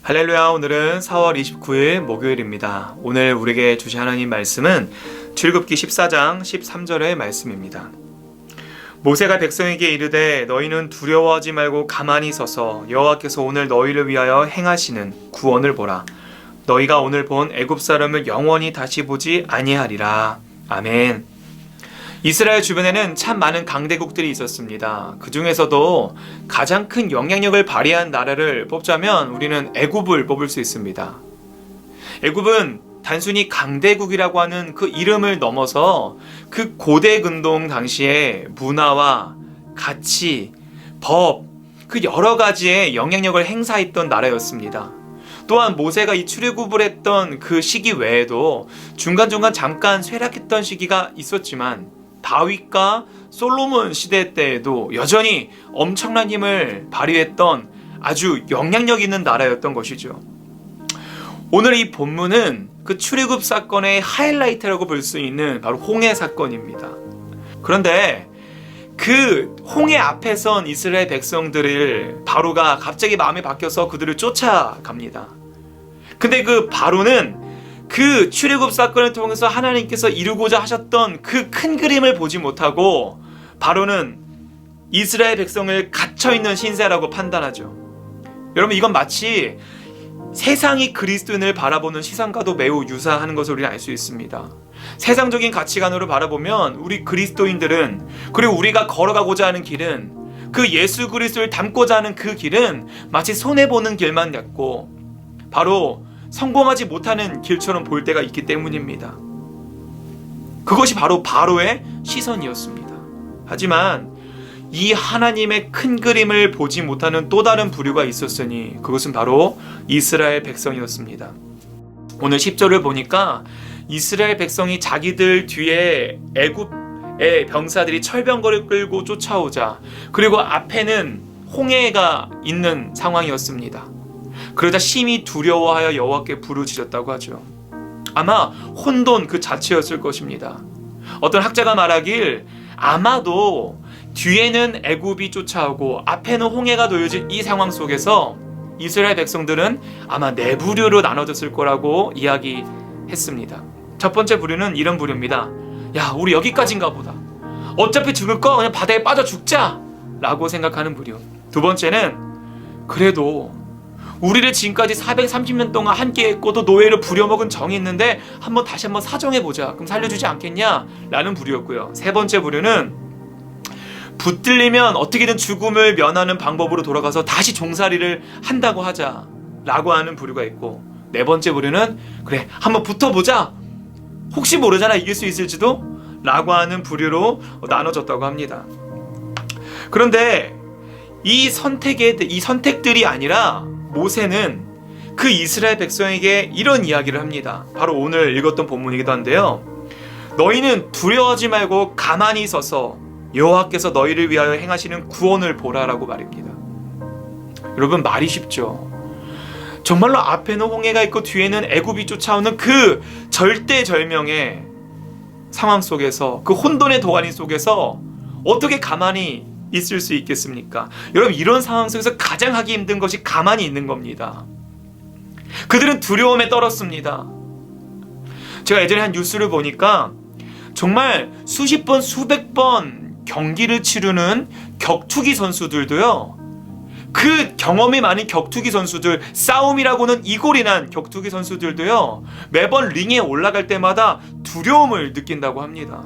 할렐루야. 오늘은 4월 29일 목요일입니다. 오늘 우리에게 주신 하나님 말씀은 출애굽기 14장 13절의 말씀입니다. 모세가 백성에게 이르되 너희는 두려워하지 말고 가만히 서서 여호와께서 오늘 너희를 위하여 행하시는 구원을 보라. 너희가 오늘 본 애굽 사람을 영원히 다시 보지 아니하리라. 아멘. 이스라엘 주변에는 참 많은 강대국들이 있었습니다. 그 중에서도 가장 큰 영향력을 발휘한 나라를 뽑자면 우리는 애굽을 뽑을 수 있습니다. 애굽은 단순히 강대국이라고 하는 그 이름을 넘어서 그 고대 근동 당시의 문화와 가치, 법, 그 여러 가지의 영향력을 행사했던 나라였습니다. 또한 모세가 이 출애굽을 했던 그 시기 외에도 중간중간 잠깐 쇠락했던 시기가 있었지만 다윗과 솔로몬 시대 때에도 여전히 엄청난 힘을 발휘했던 아주 영향력 있는 나라였던 것이죠. 오늘 이 본문은 그 출애굽 사건의 하이라이트라고 볼 수 있는 바로 홍해 사건입니다. 그런데 그 홍해 앞에 선 이스라엘 백성들을 바로가 갑자기 마음이 바뀌어서 그들을 쫓아갑니다. 근데 그 바로는 그 출애굽 사건을 통해서 하나님께서 이루고자 하셨던 그 큰 그림을 보지 못하고 바로는 이스라엘 백성을 갇혀있는 신세라고 판단하죠. 여러분, 이건 마치 세상이 그리스도인을 바라보는 시선과도 매우 유사한 것을 우리는 알 수 있습니다. 세상적인 가치관으로 바라보면 우리 그리스도인들은, 그리고 우리가 걸어가고자 하는 길은, 그 예수 그리스도를 닮고자 하는 그 길은 마치 손해보는 길만 같고 바로 성공하지 못하는 길처럼 보일 때가 있기 때문입니다. 그것이 바로 바로의 시선이었습니다. 하지만 이 하나님의 큰 그림을 보지 못하는 또 다른 부류가 있었으니 그것은 바로 이스라엘 백성이었습니다. 오늘 10절을 보니까 이스라엘 백성이 자기들 뒤에 애굽의 병사들이 철병거를 끌고 쫓아오자, 그리고 앞에는 홍해가 있는 상황이었습니다. 그러자 심히 두려워하여 여호와께 부르짖었다고 하죠. 아마 혼돈 그 자체였을 것입니다. 어떤 학자가 말하길 아마도 뒤에는 애굽이 쫓아오고 앞에는 홍해가 놓여진 이 상황 속에서 이스라엘 백성들은 아마 네 부류로 나눠졌을 거라고 이야기했습니다. 첫 번째 부류는 이런 부류입니다. 야, 우리 여기까지인가 보다. 어차피 죽을 거 그냥 바다에 빠져 죽자 라고 생각하는 부류. 두 번째는 그래도 우리를 지금까지 430년 동안 함께 했고도 노예를 부려먹은 정이 있는데 다시 한번 사정해보자. 그럼 살려주지 않겠냐? 라는 부류였고요. 세 번째 부류는 붙들리면 어떻게든 죽음을 면하는 방법으로 돌아가서 다시 종살이를 한다고 하자 라고 하는 부류가 있고, 네 번째 부류는 그래, 한번 붙어보자. 혹시 모르잖아, 이길 수 있을지도? 라고 하는 부류로 나눠졌다고 합니다. 그런데 이 선택들이 아니라 모세는 그 이스라엘 백성에게 이런 이야기를 합니다. 바로 오늘 읽었던 본문이기도 한데요. 너희는 두려워하지 말고 가만히 서서 여호와께서 너희를 위하여 행하시는 구원을 보라라고 말입니다. 여러분, 말이 쉽죠. 정말로 앞에는 홍해가 있고 뒤에는 애굽이 쫓아오는 그 절대절명의 상황 속에서, 그 혼돈의 도가니 속에서 어떻게 가만히 있을 수 있겠습니까? 여러분, 이런 상황 속에서 가장 하기 힘든 것이 가만히 있는 겁니다. 그들은 두려움에 떨었습니다. 제가 예전에 한 뉴스를 보니까 정말 수십 번, 수백 번 경기를 치르는 격투기 선수들도요, 그 경험이 많은 격투기 선수들, 싸움이라고는 이골이 난 격투기 선수들도요, 매번 링에 올라갈 때마다 두려움을 느낀다고 합니다.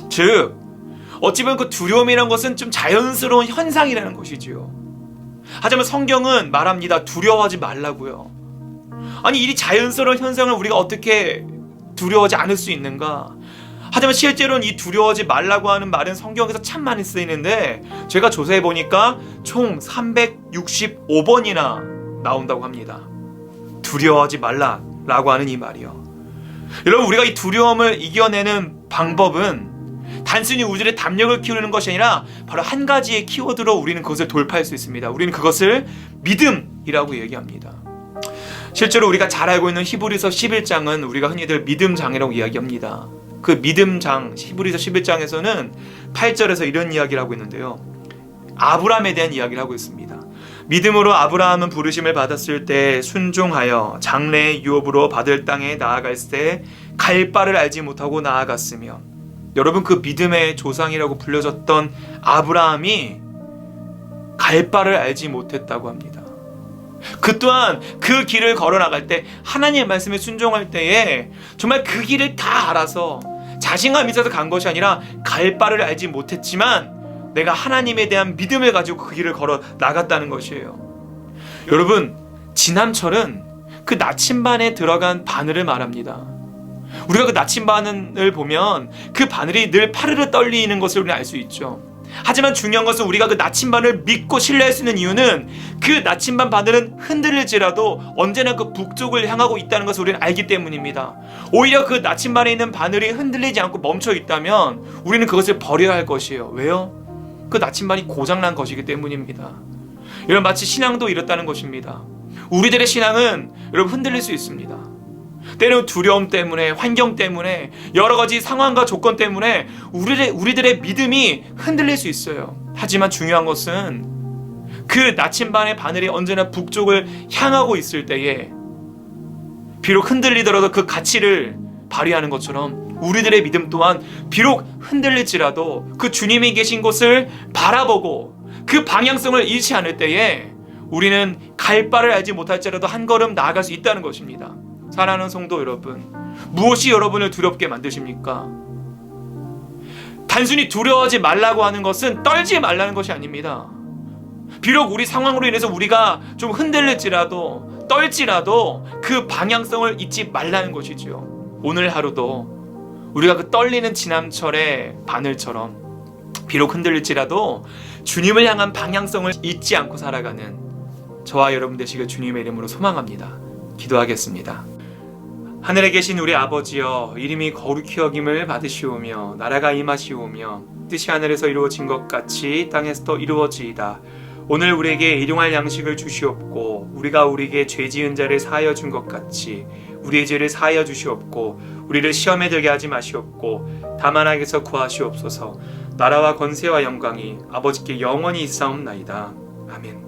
즉, 어찌 보면 그 두려움이란 것은 좀 자연스러운 현상이라는 것이지요. 하지만 성경은 말합니다. 두려워하지 말라고요. 아니, 이 자연스러운 현상을 우리가 어떻게 두려워하지 않을 수 있는가? 하지만 실제로는 이 두려워하지 말라고 하는 말은 성경에서 참 많이 쓰이는데, 제가 조사해 보니까 총 365번이나 나온다고 합니다. 두려워하지 말라라고 하는 이 말이요. 여러분, 우리가 이 두려움을 이겨내는 방법은 단순히 우리의 담력을 키우는 것이 아니라 바로 한 가지의 키워드로 우리는 그것을 돌파할 수 있습니다. 우리는 그것을 믿음이라고 얘기합니다. 실제로 우리가 잘 알고 있는 히브리서 11장은 우리가 흔히들 믿음장이라고 이야기합니다. 그 믿음장, 히브리서 11장에서는 8절에서 이런 이야기를 하고 있는데요. 아브라함에 대한 이야기를 하고 있습니다. 믿음으로 아브라함은 부르심을 받았을 때 순종하여 장래의 유업으로 받을 땅에 나아갈 때 갈 바를 알지 못하고 나아갔으며, 여러분, 그 믿음의 조상이라고 불려졌던 아브라함이 갈 바를 알지 못했다고 합니다. 그 또한 그 길을 걸어나갈 때, 하나님의 말씀에 순종할 때에 정말 그 길을 다 알아서 자신감 있어서 간 것이 아니라 갈 바를 알지 못했지만 내가 하나님에 대한 믿음을 가지고 그 길을 걸어 나갔다는 것이에요. 여러분, 지남철은 그 나침반에 들어간 바늘을 말합니다. 우리가 그 나침반을 보면 그 바늘이 늘 파르르 떨리는 것을 우리는 알 수 있죠. 하지만 중요한 것은 우리가 그 나침반을 믿고 신뢰할 수 있는 이유는 그 나침반 바늘은 흔들릴지라도 언제나 그 북쪽을 향하고 있다는 것을 우리는 알기 때문입니다. 오히려 그 나침반에 있는 바늘이 흔들리지 않고 멈춰 있다면 우리는 그것을 버려야 할 것이에요. 왜요? 그 나침반이 고장난 것이기 때문입니다. 여러분, 마치 신앙도 이렇다는 것입니다. 우리들의 신앙은 여러분 흔들릴 수 있습니다. 때로는 두려움 때문에, 환경 때문에, 여러 가지 상황과 조건 때문에 우리들의 믿음이 흔들릴 수 있어요. 하지만 중요한 것은 그 나침반의 바늘이 언제나 북쪽을 향하고 있을 때에 비록 흔들리더라도 그 가치를 발휘하는 것처럼 우리들의 믿음 또한 비록 흔들릴지라도 그 주님이 계신 곳을 바라보고 그 방향성을 잃지 않을 때에 우리는 갈 바를 알지 못할지라도 한 걸음 나아갈 수 있다는 것입니다. 사랑하는 성도 여러분, 무엇이 여러분을 두렵게 만드십니까? 단순히 두려워하지 말라고 하는 것은 떨지 말라는 것이 아닙니다. 비록 우리 상황으로 인해서 우리가 좀 흔들릴지라도 떨지라도 그 방향성을 잊지 말라는 것이지요. 오늘 하루도 우리가 그 떨리는 지남철의 바늘처럼 비록 흔들릴지라도 주님을 향한 방향성을 잊지 않고 살아가는 저와 여러분 되시길 주님의 이름으로 소망합니다. 기도하겠습니다. 하늘에 계신 우리 아버지여, 이름이 거룩히 여김을 받으시오며 나라가 임하시오며 뜻이 하늘에서 이루어진 것 같이 땅에서도 이루어지이다. 오늘 우리에게 일용할 양식을 주시옵고 우리가 우리에게 죄 지은 자를 사하여 준 것 같이 우리의 죄를 사하여 주시옵고 우리를 시험에 들게 하지 마시옵고 다만 악에서 구하시옵소서. 나라와 권세와 영광이 아버지께 영원히 있사옵나이다. 아멘.